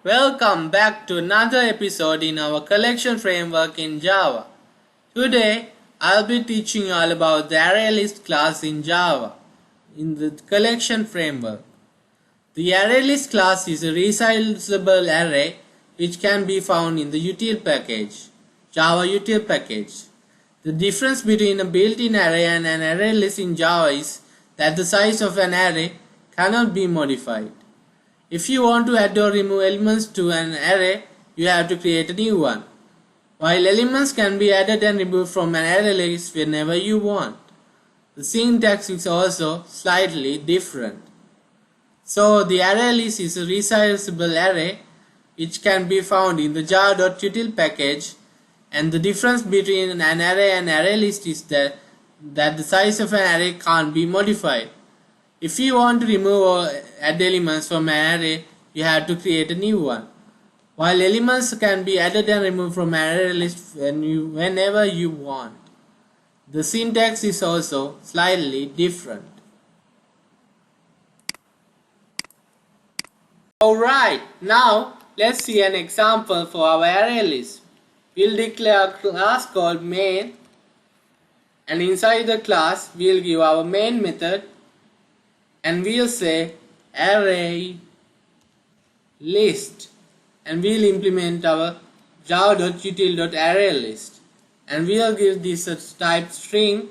Welcome back to another episode in our collection framework in Java. Today, I'll be teaching you all about the ArrayList class in Java in the collection framework. The ArrayList class is a resizable array which can be found in the util package, Java util package. The difference between a built-in array and an ArrayList in Java is that the size of an array cannot be modified. If you want to add or remove elements to an array, you have to create a new one. While elements can be added and removed from an array list whenever you want. The syntax is also slightly different. So the array list is a resizable array which can be found in the jar.util package, and the difference between an array and array list is that the size of an array can't be modified. If you want to remove or add elements from an array, you have to create a new one. While elements can be added and removed from an array list whenever you want. The syntax is also slightly different. Alright, now let's see an example for our array list. We'll declare a class called main, and inside the class we'll give our main method, and we'll say array list, and we'll implement our java.util.arraylist, and we'll give this a type string,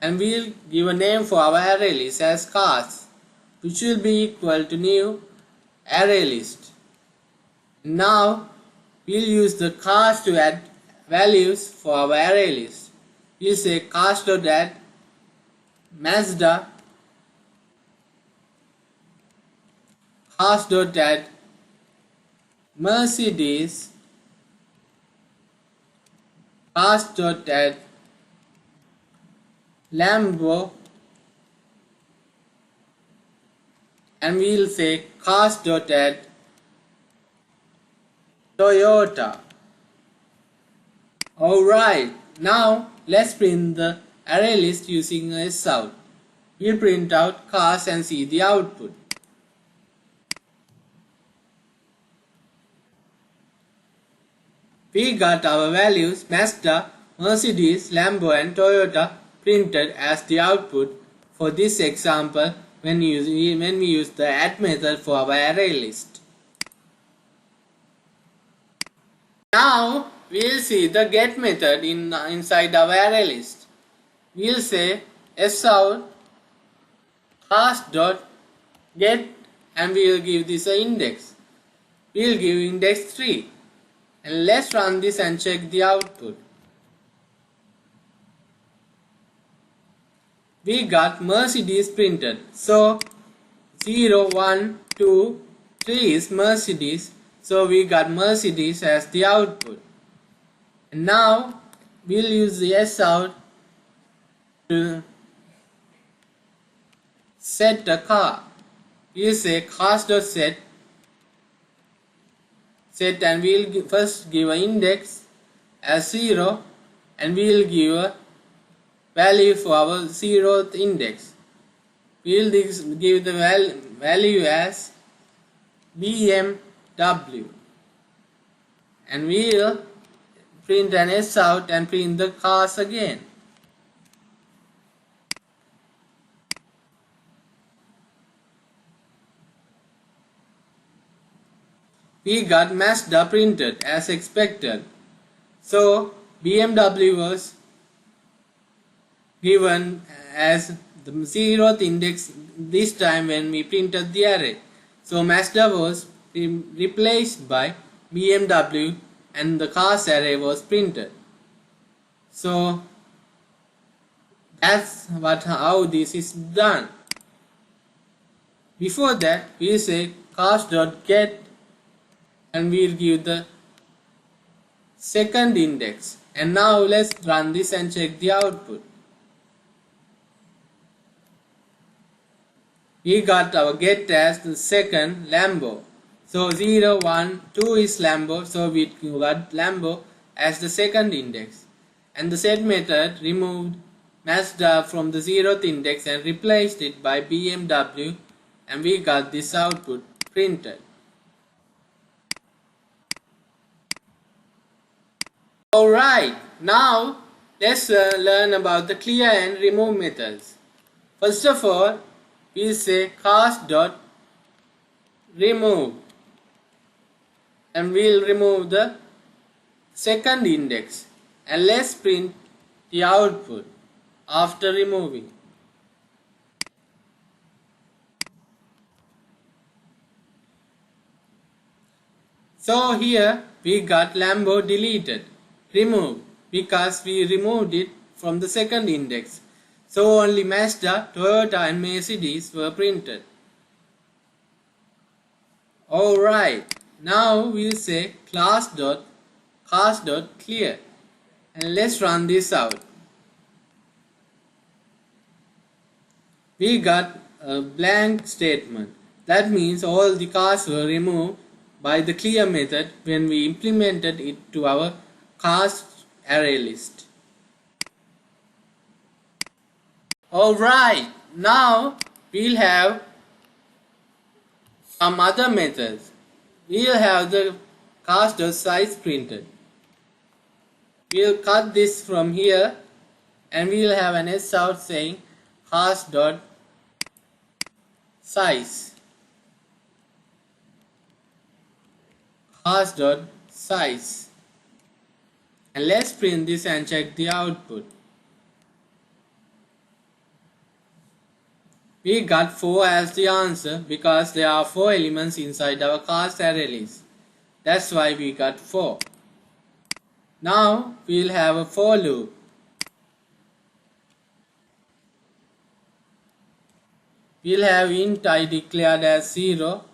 and we'll give a name for our array list as cars, which will be equal to new array list. Now we'll use the cars to add values for our array list. We'll say cars.add Mazda, cars.add Mercedes, cars.add Lambo, and we'll say cars.add Toyota. Alright, now let's print the array list using a sout. We'll print out cars and see the output. We got our values Mazda, Mercedes, Lambo and Toyota printed as the output for this example when we use the add method for our array list. Now we'll see the get method inside our array list. We'll say sout cars.get, and we'll give this an index. We'll give index 3. And let's run this and check the output. We got Mercedes printed. So 0, 1, 2, 3 is Mercedes. So we got Mercedes as the output. And now we'll use the sout to set a car. We'll say cars.set, and we'll first give an index as 0, and we'll give a value for our 0th index. We'll give the value as BMW, and we'll print an sout and print the cars again. We got Mazda printed as expected. So BMW was given as the 0th index this time when we printed the array. So Mazda was replaced by BMW and the cars array was printed. So that's how this is done. Before that we say cars.get, and we'll give the second index. And now let's run this and check the output. We got our get as the second Lambo. So 0, 1, 2 is Lambo, so we got Lambo as the second index. And the set method removed Mazda from the 0th index and replaced it by BMW, and we got this output printed. Alright, now let's learn about the clear and remove methods. First of all, we say cast dot remove, and we'll remove the second index, and let's print the output after removing. So here we got Lambo deleted, removed, because we removed it from the second index. So only Mazda, Toyota and Mercedes were printed. Alright, now we'll say class.cast.clear, and let's run this out. We got a blank statement. That means all the cars were removed by the clear method when we implemented it to our cast array list. Alright, now we'll have some other methods. We'll have the cast.size printed. We'll cut this from here and we'll have an S out saying cast.size. Cast.size. And let's print this and check the output. We got 4 as the answer because there are 4 elements inside our cast array list. That's why we got 4. Now we'll have a for loop. We'll have int I declared as 0,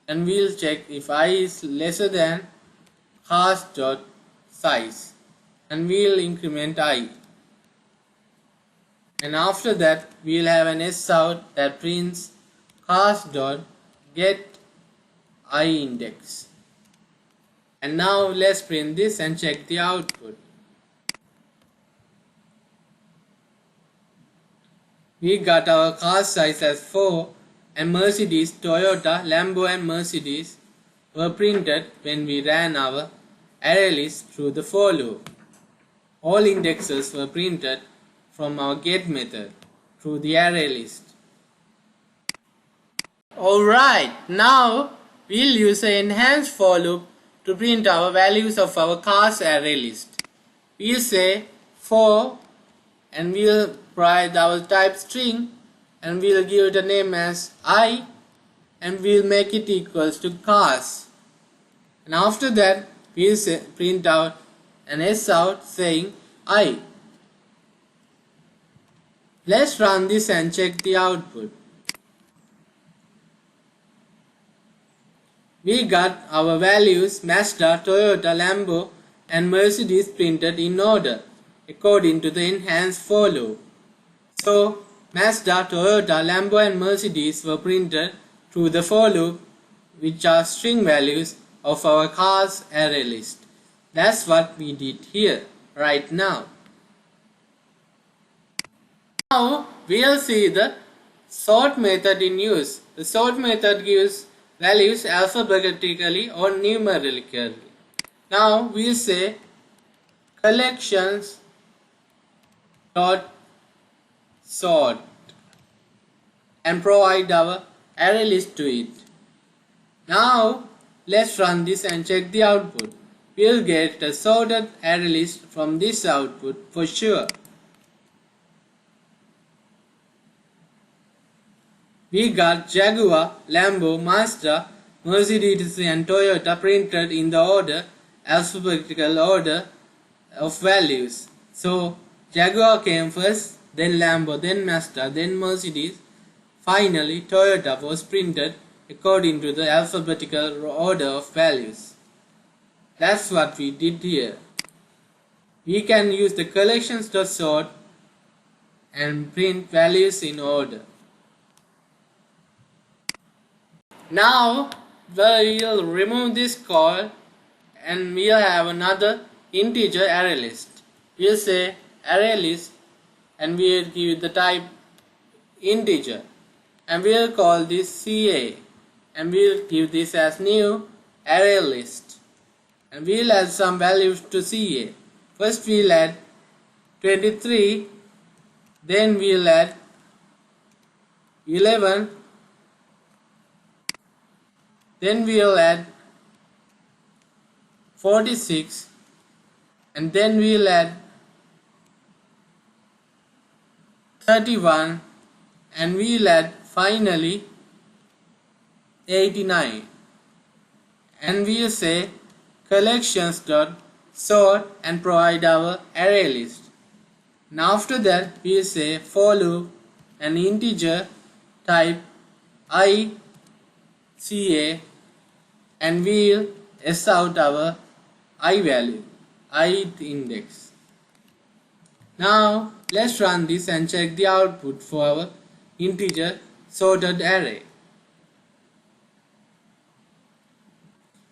and we'll check if I is lesser than cast.size, and we'll increment I. And after that we'll have an S out that prints cast.get I index. And now let's print this and check the output. We got our cast size as 4, and Mercedes, Toyota, Lambo and Mercedes were printed when we ran our array list through the for loop. All indexes were printed from our get method through the array list. Alright, now we'll use an enhanced for loop to print our values of our cast array list. We'll say for, and we'll provide our type string, and we'll give it a name as I, and we'll make it equals to cast. And after that we'll say, print out an S out saying I. Let's run this and check the output. We got our values Mazda, Toyota, Lambo and Mercedes printed in order according to the enhanced for loop. So Mazda, Toyota, Lambo and Mercedes were printed through the for loop, which are string values of our cars array list. That's what we did here right now. Now we'll see the sort method in use. The sort method gives values alphabetically or numerically. Now we'll say collections dot sort and provide our array list to it. Now let's run this and check the output. We'll get a sorted array list from this output for sure. We got Jaguar, Lambo, Mazda, Mercedes and Toyota printed in the order, alphabetical order of values. So Jaguar came first, then Lambo, then Mazda, then Mercedes. Finally Toyota was printed according to the alphabetical order of values. That's what we did here. We can use the collections.sort and print values in order. Now we'll remove this call and we'll have another integer array list. We'll say array list and we'll give the type integer, and we'll call this CA, and we'll give this as new array list. and we'll add some values to CA. First we'll add 23, then we'll add 11, then we'll add 46, and then we'll add 31, and we'll add finally 89, and we'll say collections dot sort and provide our array list. Now after that we'll say for loop an integer type I CA, and we'll s out our I value, ith index. Now let's run this and check the output for our integer sorted array.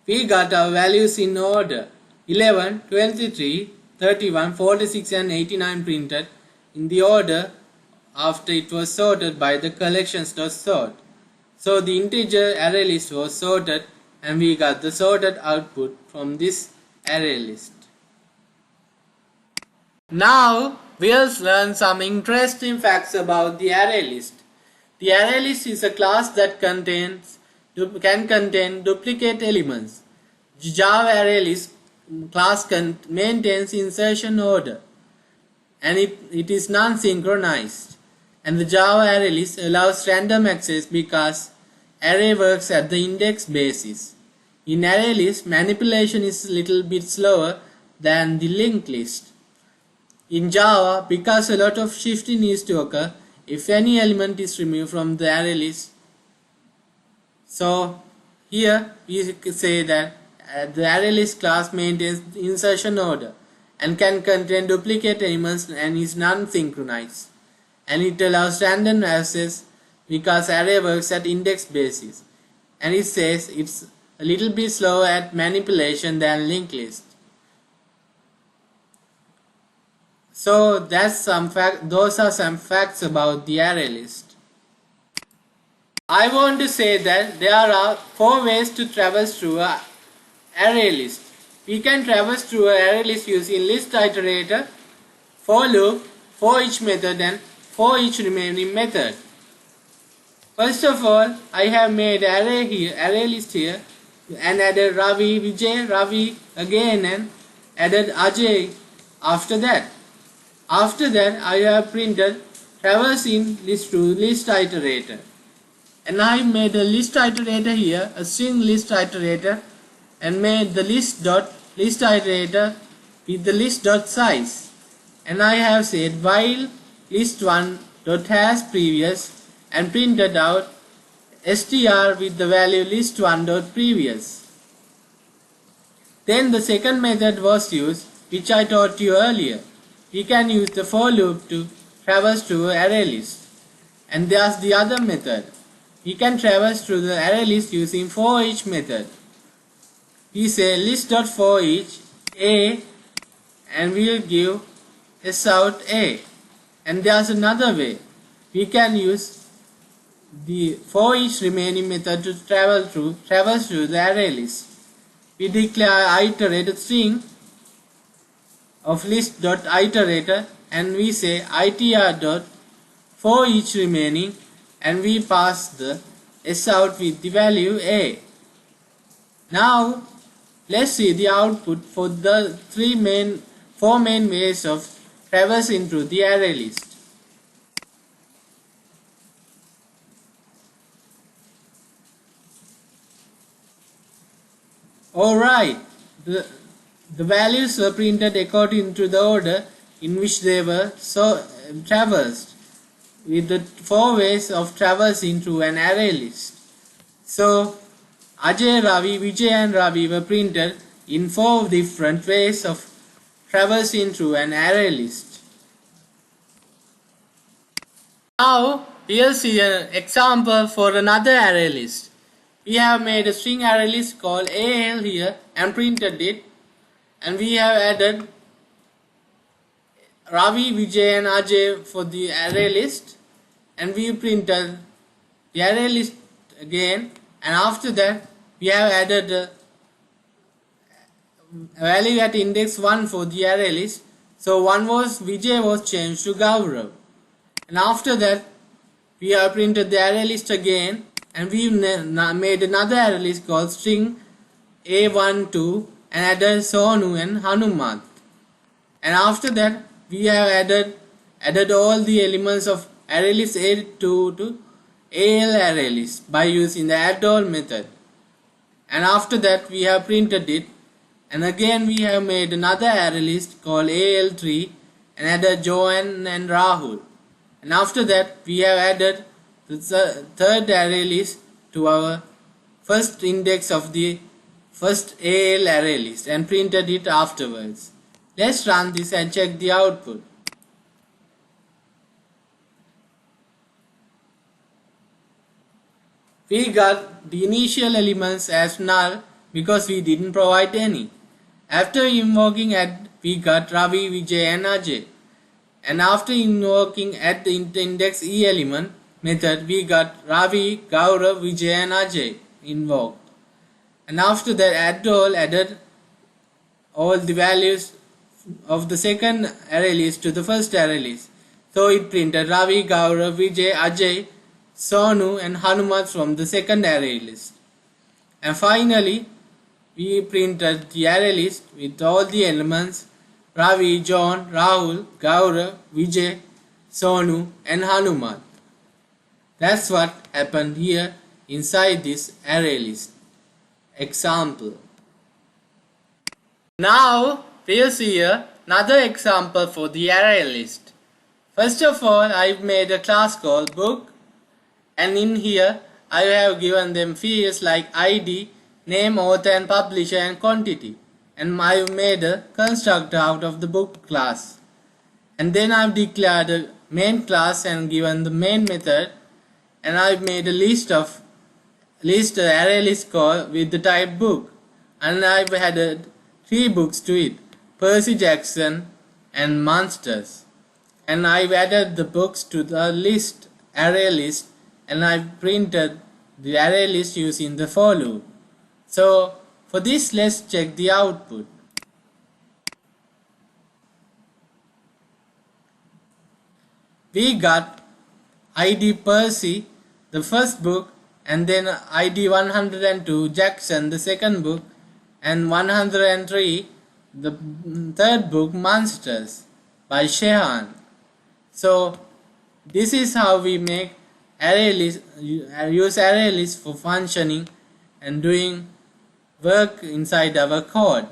We got our values in order: 11, 23, 31, 46 and 89 printed in the order after it was sorted by the collections.sort. So the integer array list was sorted and we got the sorted output from this array list. Now we'll learn some interesting facts about the array list. The array list is a class that can contain duplicate elements. Java array list class maintains insertion order, and it is non-synchronized. And the Java array list allows random access because array works at the index basis. In array list, manipulation is a little bit slower than the linked list. In Java, because a lot of shifting needs to occur if any element is removed from the array list. So here we say that the array list class maintains insertion order and can contain duplicate elements and is non-synchronized. And it allows random access because array works at index basis. And it says it's a little bit slower at manipulation than linked list. So those are some facts about the array list. I want to say that there are 4 ways to traverse through an array list. We can traverse through an array list using list iterator, for loop, for each method and for each remaining method. First of all, I have made array list here, and added Ravi, Vijay, Ravi again, and added Ajay after that. After that, I have printed traversing list through list iterator, and I made a list iterator here, a string list iterator, and made the list iterator with the list dot size. And I have said while list1 dot has previous and printed out str with the value list1 dot previous. Then the second method was used, which I taught you earlier. We can use the for loop to traverse through an array list. And there's the other method. We can traverse through the array list using for each method. We say list.forEach a, and we'll give s out a. And there's another way. We can use the for each remaining method to traverse through the array list. We declare iterated string of list.iterator, and we say itr dot for each remaining, and we pass the s out with the value a. Now let's see the output for the 4 main ways of traversing through the array list. Alright, the values were printed according to the order in which they were traversed, with the 4 ways of traversing through an array list. So Ajay, Ravi, Vijay and Ravi were printed in 4 different ways of traversing through an array list. Now we'll see an example for another array list. We have made a string array list called AL here and printed it, and we have added Ravi, Vijay and Ajay for the array list, and we printed the array list again, and after that we have added value at index 1 for the array list. So Vijay was changed to Gaurav. And after that, we have printed the array list again, and we made another array list called string A12 and added Sonu and Hanumat. And after that, we have added all the elements of array list A2 to AL array list by using the add all method. And after that, we have printed it, and again we have made another array list called AL3 and added Joan and Rahul. And after that, we have added the third array list to our first index of the first AL array list and printed it afterwards. Let's run this and check the output. We got the initial elements as null because we didn't provide any. After invoking add, we got Ravi, Vijay and Ajay. And after invoking add the index E element method, we got Ravi, Gaurav, Vijay and Ajay invoked. And after that, added all the values of the second array list to the first array list. So it printed Ravi, Gaurav, Vijay, Ajay, Sonu and Hanumat from the second array list. And finally, we printed the array list with all the elements Ravi, John, Rahul, Gaurav, Vijay, Sonu and Hanumat. That's what happened here inside this array list. Example. Now we'll see another example for the array list. First of all, I've made a class called book, and in here I have given them fields like ID, name, author and publisher and quantity, and I've made a constructor out of the book class. And then I've declared a main class and given the main method, and I've made a array list called with the type book, and I've added 3 books to it, Percy Jackson and Monsters. And I've added the books to the array list, and I've printed the array list using the for loop. So for this, let's check the output. We got ID Percy, the first book, and then ID 102 Jackson, the second book, and 103 the third book, Monsters by Shehan. So this is how we make use array list for functioning and doing work inside our code.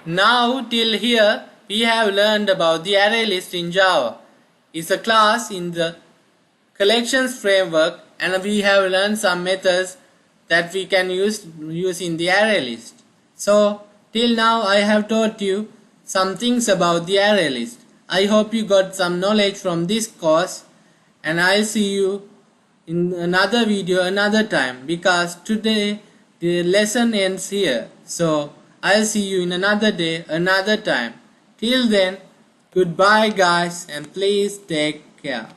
Now till here we have learned about the array list in Java. It's a class in the collections framework, and we have learned some methods that we can use in the array list. So till now I have taught you some things about the array list. I hope you got some knowledge from this course, and I'll see you in another video another time, because today the lesson ends here. So I'll see you in another day, another time. Till then, goodbye guys, and please take care.